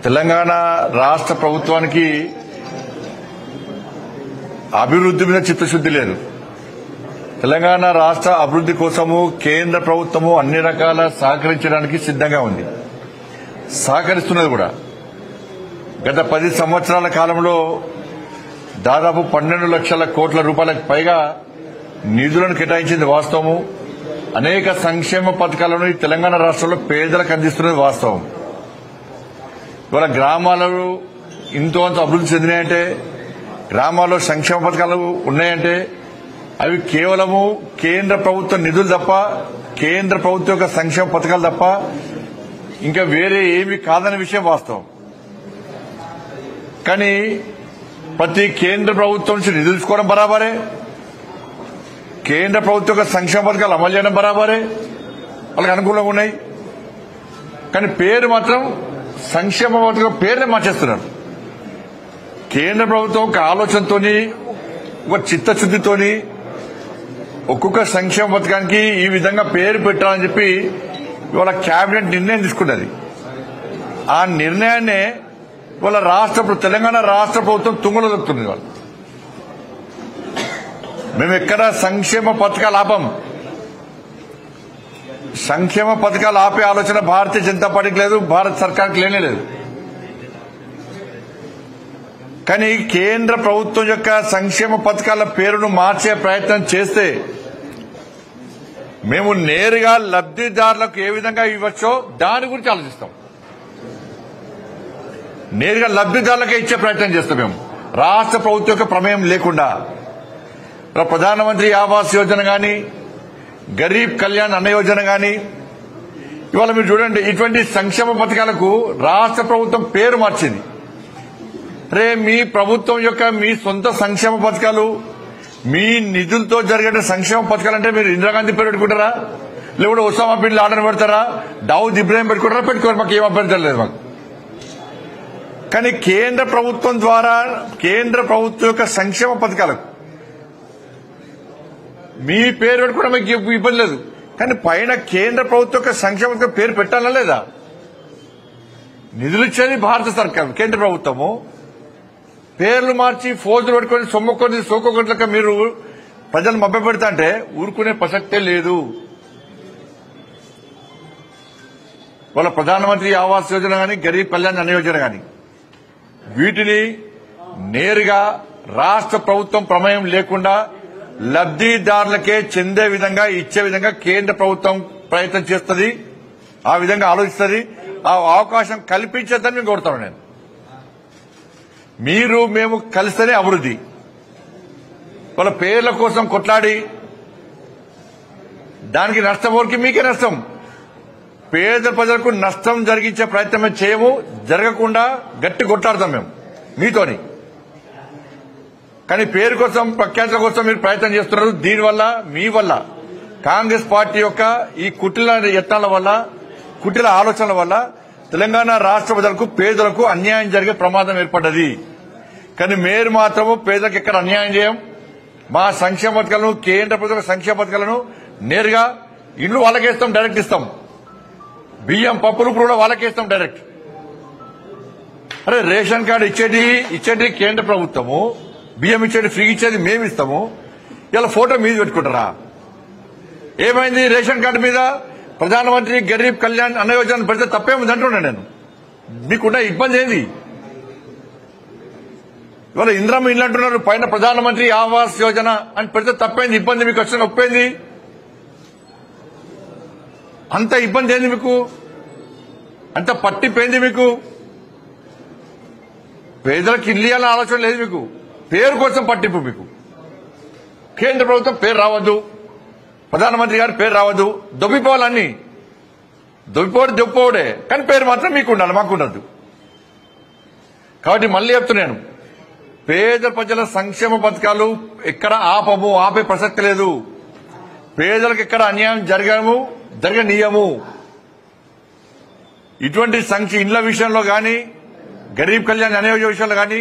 తెలంగాణ రాష్ట్ర ప్రభుత్వానికి అభివృద్ధి మీద చిత్తశుద్ది లేదు. తెలంగాణ రాష్ట్ర అభివృద్ధి కోసము కేంద్ర ప్రభుత్వము అన్ని రకాల సహకరించడానికి సిద్దంగా ఉంది, సహకరిస్తున్నది కూడా. గత 10 సంవత్సరాల కాలంలో దాదాపు 12 లక్షల కోట్ల రూపాయలకు పైగా నిధులను కేటాయించింది వాస్తవము. అనేక సంక్షేమ పథకాలను ఈ తెలంగాణ రాష్ట్రంలో పేదలకు అందిస్తున్నది వాస్తవం. ఇవాళ గ్రామాలలో ఇంతో అంత అభివృద్ధి చెందినాయంటే, గ్రామాల్లో సంక్షేమ పథకాలు ఉన్నాయంటే అవి కేవలము కేంద్ర ప్రభుత్వ నిధులు తప్ప, కేంద్ర ప్రభుత్వం యొక్క సంక్షేమ పథకాలు తప్ప ఇంకా వేరే ఏమీ కాదనే విషయం వాస్తవం. కానీ ప్రతి కేంద్ర ప్రభుత్వం నుంచి నిధులు తీసుకోవడం బరాబరే, కేంద్ర ప్రభుత్వం యొక్క సంక్షేమ పథకాలు అమలు చేయడం బరాబరే, వాళ్ళకి అనుకూలంగా ఉన్నాయి. కానీ పేరు మాత్రం సంక్షేమ పథకం పేరునే మార్చేస్తున్నారు. కేంద్ర ప్రభుత్వం ఒక ఆలోచనతోని, ఒక చిత్తశుద్దితోని ఒక్కొక్క సంక్షేమ పథకానికి ఈ విధంగా పేరు పెట్టాలని చెప్పి ఇవాళ కేబినెట్ నిర్ణయం తీసుకున్నది. ఆ నిర్ణయాన్నే ఇవాళ తెలంగాణ రాష్ట్ర ప్రభుత్వం తుంగలో దొక్కుతుంది. వాళ్ళు మేము ఎక్కడ సంక్షేమ పథకాలు ఆపం. సంక్షేమ పథకాలు ఆపే ఆలోచన భారతీయ జనతా పార్టీకి లేదు, భారత సర్కార్కి లేనే లేదు. కానీ కేంద్ర ప్రభుత్వం యొక్క సంక్షేమ పథకాల పేరును మార్చే ప్రయత్నం చేస్తే మేము నేరుగా లబ్దిదారులకు ఏ విధంగా ఇవ్వచ్చో దాని గురించి ఆలోచిస్తాం. నేరుగా లబ్దిదారులకే ఇచ్చే ప్రయత్నం చేస్తాం మేము, రాష్ట్ర ప్రభుత్వం యొక్క ప్రమేయం లేకుండా. ప్రధానమంత్రి ఆవాస్ యోజన గాని, గరీబ్ కళ్యాణ్ అన్న యోజన గాని, ఇవాళ మీరు చూడండి, ఇటువంటి సంక్షేమ పథకాలకు రాష్ట్ర ప్రభుత్వం పేరు మార్చింది. రే మీ ప్రభుత్వం యొక్క మీ సొంత సంక్షేమ పథకాలు, మీ నిధులతో జరిగే సంక్షేమ పథకాలు అంటే మీరు ఇందిరాగాంధీ పేరు పెట్టుకుంటారా, లేకపోతే ఒసామా బిన్ లాడెన్ పెడతారా, దావుద్ ఇబ్రాహిం పెట్టుకుంటారా? పెట్టుకోరు, మాకు ఏం అభ్యంతరం లేదు మాకు. కానీ కేంద్ర ప్రభుత్వం ద్వారా కేంద్ర ప్రభుత్వం యొక్క సంక్షేమ పథకాలకు మీ పేరు పెట్టుకోవడం మీకు ఇబ్బంది లేదు. కానీ పైన కేంద్ర ప్రభుత్వం యొక్క సంక్షేమ పథకం పేరు పెట్టాలా లేదా? నిధులు ఇచ్చేది భారత సర్కార్, కేంద్ర ప్రభుత్వము. పేర్లు మార్చి ఫోజులు పెట్టుకుని సొమ్ముకొని సోకొకట్లక మీరు ప్రజలు మభ్యపెడతా అంటే ఊరుకునే ప్రసక్తే లేదు. వాళ్ళ ప్రధానమంత్రి ఆవాస్ యోజన గాని, గరీబ్ కళ్యాణ్ అన్న యోజన గాని, వీటిని నేరుగా రాష్ట్ర ప్రభుత్వం ప్రమేయం లేకుండా లబ్దిదారులకే చెందే విధంగా ఇచ్చే విధంగా కేంద్ర ప్రభుత్వం ప్రయత్నం చేస్తుంది, ఆ విధంగా ఆలోచిస్తుంది. ఆ అవకాశం కల్పించేద్దని మేము కోరుతాను. నేను మీరు మేము కలిస్తేనే అభివృద్ధి. వాళ్ళ పేర్ల కోసం కొట్లాడి దానికి నష్టం వరకు మీకే నష్టం. పేద ప్రజలకు నష్టం జరిగించే ప్రయత్నం చేయము, జరగకుండా గట్టి కొట్లాడతాం మేము మీతోని. కానీ పేరు కోసం, ప్రఖ్యాతుల కోసం మీరు ప్రయత్నం చేస్తున్నారు. దీనివల్ల మీ వల్ల, కాంగ్రెస్ పార్టీ యొక్క ఈ కుటిల యత్నాల వల్ల, కుటిల ఆలోచనల వల్ల తెలంగాణ రాష్ట్ర ప్రజలకు, పేదలకు అన్యాయం జరిగే ప్రమాదం ఏర్పడ్డది. కానీ మీరు మాత్రము పేదలకు ఎక్కడ అన్యాయం చేయం. మా సంక్షేమ పథకాలను, కేంద్ర ప్రభుత్వ సంక్షేమ పథకాలను నేరుగా ఇల్లు వాళ్ళకేస్తాం, డైరెక్ట్ ఇస్తాం. బియ్యం పప్పులు కూడా వాళ్ళకేస్తాం డైరెక్ట్. అరే రేషన్ కార్డు ఇచ్చేది కేంద్ర ప్రభుత్వము, బియ్యం ఇచ్చేది ఫ్రీ ఇచ్చేది మేము ఇస్తాము. ఇలా ఫోటో మీద పెట్టుకుంటారా? ఏమైంది? రేషన్ కార్డు మీద ప్రధానమంత్రి గరీబ్ కళ్యాణ్ అన్న యోజన పెడితే తప్పేముంది అంటున్నా నేను. మీకున్న ఇబ్బంది ఏంది? ఇవాళ ఇంద్రమ్మ ఇల్లు అంటున్నారు, పైన ప్రధానమంత్రి ఆవాస్ యోజన అని పెడితే తప్పైంది, ఇబ్బంది మీకు వచ్చిన ఒప్పైంది. అంత ఇబ్బంది ఏంది మీకు? అంత పట్టిపోయింది మీకు? పేదలకు ఇల్లు ఇవ్వాలని ఆలోచన లేదు మీకు. పేరు కోసం పట్టింపు మీకు. కేంద్ర ప్రభుత్వం పేరు రావద్దు, ప్రధానమంత్రి గారి పేరు రావద్దు, దొబ్బిపోవాలన్నీ. దొబ్బిపోవడే, కానీ పేరు మాత్రం మీకు ఉండాలి, మాకు ఉండద్దు. కాబట్టి మళ్ళీ చెప్తున్నాను, పేద ప్రజల సంక్షేమ పథకాలు ఎక్కడ ఆపము, ఆపే ప్రసక్తి లేదు. పేదలకు ఎక్కడ అన్యాయం జరగనీయము. ఇటువంటి ఇండ్ల విషయంలో గాని, గరీబ్ కళ్యాణ్ అనే విషయంలో గాని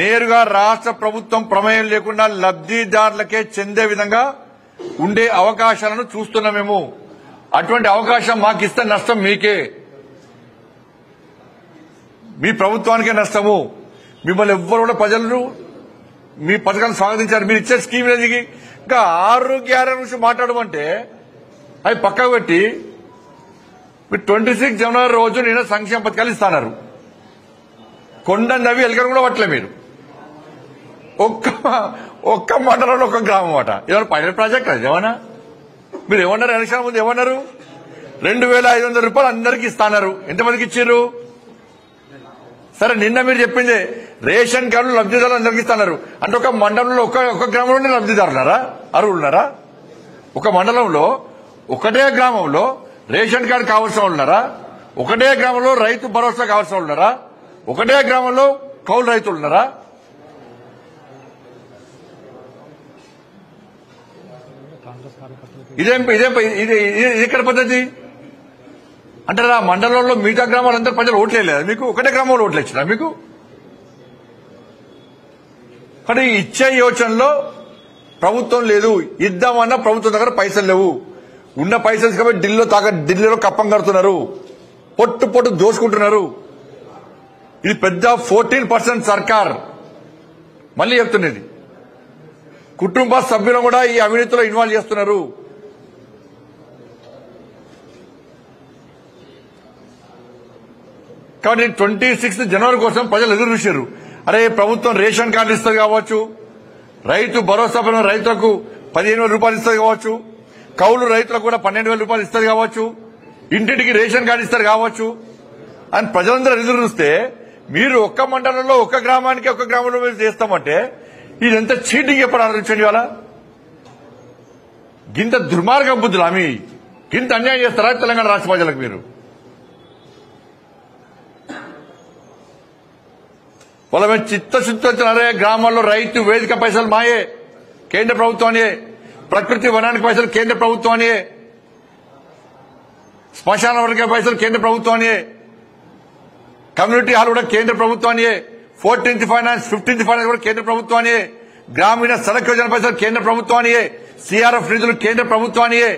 నేరుగా రాష్ట్ర ప్రభుత్వం ప్రమేయం లేకుండా లబ్దిదారులకే చెందే విధంగా ఉండే అవకాశాలను చూస్తున్నాం మేము. అటువంటి అవకాశం మాకు ఇస్తే నష్టం మీకే. మీ ప్రభుత్వానికే నష్టము. మిమ్మల్ని ఎవ్వరు కూడా ప్రజలు మీ పథకాన్ని స్వాగతించారు. మీరు ఇచ్చే స్కీమ్ లేదు. ఇంకా ఆరోగ్య గురించి మాట్లాడమంటే అవి పక్కకు పెట్టి మీరు 26 జనవరి రోజు నేను సంక్షేమ పథకాలు ఇస్తాన్నారు. కొండవి ఎలకలు కూడా పట్టలే మీరు. ఒక్క మండలంలో ఒక్క గ్రామం అట. ఏమన్నా పైలట్ ప్రాజెక్ట్ అది ఏమన్నా? మీరు ఏమన్నారు? ఎలక్షన్ ముందు ఏమన్నారు? 2500 రూపాయలు అందరికి ఇస్తాన్నారు. ఎంతమందికి ఇచ్చారు? సరే, నిన్న మీరు చెప్పింది రేషన్ కార్డులు లబ్ధిదారులు అందరికి ఇస్తున్నారు అంటే ఒక మండలంలో ఒక గ్రామంలోనే లబ్ధిదారులున్నారా? అర్హులున్నారా? ఒక మండలంలో ఒకటే గ్రామంలో రేషన్ కార్డు కావాల్సిన వాళ్ళు ఉన్నారా? ఒకటే గ్రామంలో రైతు భరోసా కావాల్సిన వాళ్ళు ఉన్నారా? ఒకటే గ్రామంలో కౌలు రైతులు ఉన్నారా? ఇదేం ఇక్కడ పద్ధతి అంటారా? మండలంలో మిగతా గ్రామాలందరూ ప్రజలు ఓట్లేదు మీకు? ఒకటే గ్రామంలో ఓట్లు ఇచ్చినా మీకు? కానీ ఇచ్చే యోచనలో ప్రభుత్వం లేదు. ఇద్దామన్నా ప్రభుత్వం దగ్గర పైసలు లేవు. ఉన్న పైసలు కాబట్టి ఢిల్లీలో కప్పం కడుతున్నారు. పొట్టు దోసుకుంటున్నారు. ఇది పెద్ద 14% సర్కార్. మళ్ళీ చెప్తున్నది, కుటుంబ సభ్యులను కూడా ఈ అవినీతిలో ఇన్వాల్వ్ చేస్తున్నారు. కాబట్టి 26 జనవరి కోసం ప్రజలు ఎదురు చూశారు. అరే, ప్రభుత్వం రేషన్ కార్డు ఇస్తుంది కావచ్చు, రైతు భరోసా పైన రైతులకు 15,000 రూపాయలు ఇస్తుంది కావచ్చు, కౌలు రైతులకు కూడా 12,000 రూపాయలు ఇస్తుంది కావచ్చు, ఇంటింటికి రేషన్ కార్డు ఇస్తారు కావచ్చు అని ప్రజలందరూ ఎదురు చూస్తే మీరు ఒక్క మండలంలో ఒక్క గ్రామానికి ఒక్క గ్రామంలో మీరు చేస్తామంటే ఇదంతా చీటింగ్ ఎప్పుడు ఆలోచించండి. వాళ్ళ గింత దుర్మార్గ బుద్ధులు ఆమె గింత అన్యాయం చేస్తారా తెలంగాణ రాష్ట్ర ప్రజలకు? మీరు వాళ్ళ మీద చిత్తశుద్ధి వచ్చినారే. గ్రామాల్లో రైతు వేదిక పైసలు మాయే, కేంద్ర ప్రభుత్వానియే. ప్రకృతి వనానికి పైసలు కేంద్ర ప్రభుత్వానియే. శ్మశాన వర్గ పైసలు కేంద్ర ప్రభుత్వానియే. కమ్యూనిటీ హాల్ కూడా కేంద్ర ప్రభుత్వానియే. 14th ఫైనాన్స్ 15th ఫైనాన్స్ కూడా కేంద్ర ప్రభుత్వానియే. గ్రామీణ సడక్ యోజన పైసలు కేంద్ర ప్రభుత్వానియే. సిఆర్ఎఫ్ నిధులు కేంద్ర ప్రభుత్వానియే.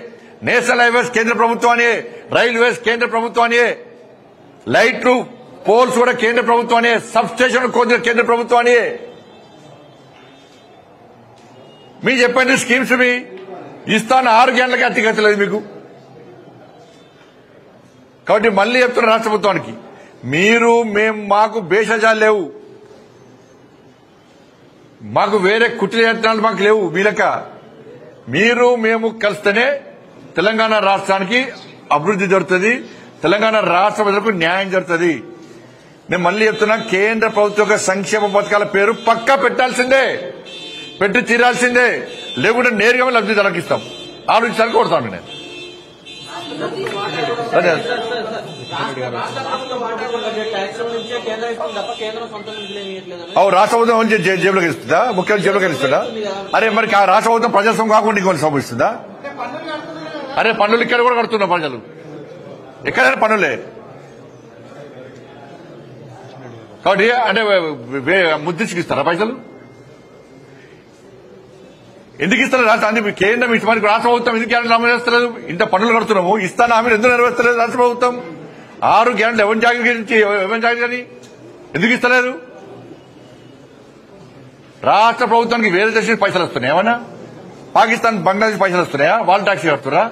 నేషనల్ హైవేస్ కేంద్ర ప్రభుత్వానియే. రైల్వేస్ కేంద్ర ప్రభుత్వానియే. లైట్లు పోల్స్ కూడా కేంద్ర ప్రభుత్వానియే. సబ్ స్టేషన్ కేంద్ర ప్రభుత్వానియే. మీ చెప్పండి స్కీమ్స్ మీ ఇస్తాను 6 గంటలకి అతిగతలేదు మీకు. కాబట్టి మళ్లీ చెప్తున్న రాష్ట్ర ప్రభుత్వానికి, మాకు భేషజాలు లేవు, మాకు వేరే కుట్ర యత్నాలు మాకు లేవు. వీలక మేము కలిస్తేనే తెలంగాణ రాష్ట్రానికి అభివృద్ధి జరుగుతుంది, తెలంగాణ రాష్ట్ర ప్రజలకు న్యాయం జరుగుతుంది. నేను మళ్లీ చెప్తున్నా, కేంద్ర ప్రభుత్వ యొక్క సంక్షేమ పథకాల పేరు పక్కా పెట్టాల్సిందే, పెట్టి తీరాల్సిందే. లేకుంటే నేరుగా లబ్ధిదారులకు ఇస్తాం. ఆలోచించాలని కోరుతాను నేను. రాష్ట్ర ప్రభుత్వం జేబులోకి ఇస్తుందా? ముఖ్యమంత్రి జేబులోకి ఇస్తుందా? అరే, మరి రాష్ట్ర ప్రభుత్వం ప్రజాస్వామ్యం కాకుండా ఇంకొన్ని సమయిస్తుందా? అరే, పన్నులు ఇక్కడ కూడా కడుతున్నా ప్రజలు, ఎక్కడైనా పన్నులే. కాబట్టి అంటే ముద్దించుకిస్తారా పైసలు? ఎందుకు ఇస్తారు? రాష్ట్ర కేంద్రం ఇచ్చి రాష్ట్ర ప్రభుత్వం ఎందుకు గ్యారెంటీ అమలు చేస్తలేదు? ఇంత పన్నులు కడుతున్నాము, ఇస్తాను హామీలు ఎందుకు నెరవేర్చలేదు రాష్ట్ర ప్రభుత్వం? 6 గ్యారెంటీ ఎవరి జాగ్రత్త ఎందుకు ఇస్తలేదు? రాష్ట్ర ప్రభుత్వానికి వేరే దేశానికి పైసలు వస్తున్నాయి? ఏమన్నా పాకిస్తాన్ బంగ్లాదేశ్ పైసలు వస్తున్నాయా? వాళ్ళు ట్యాక్సీ కడుతురా?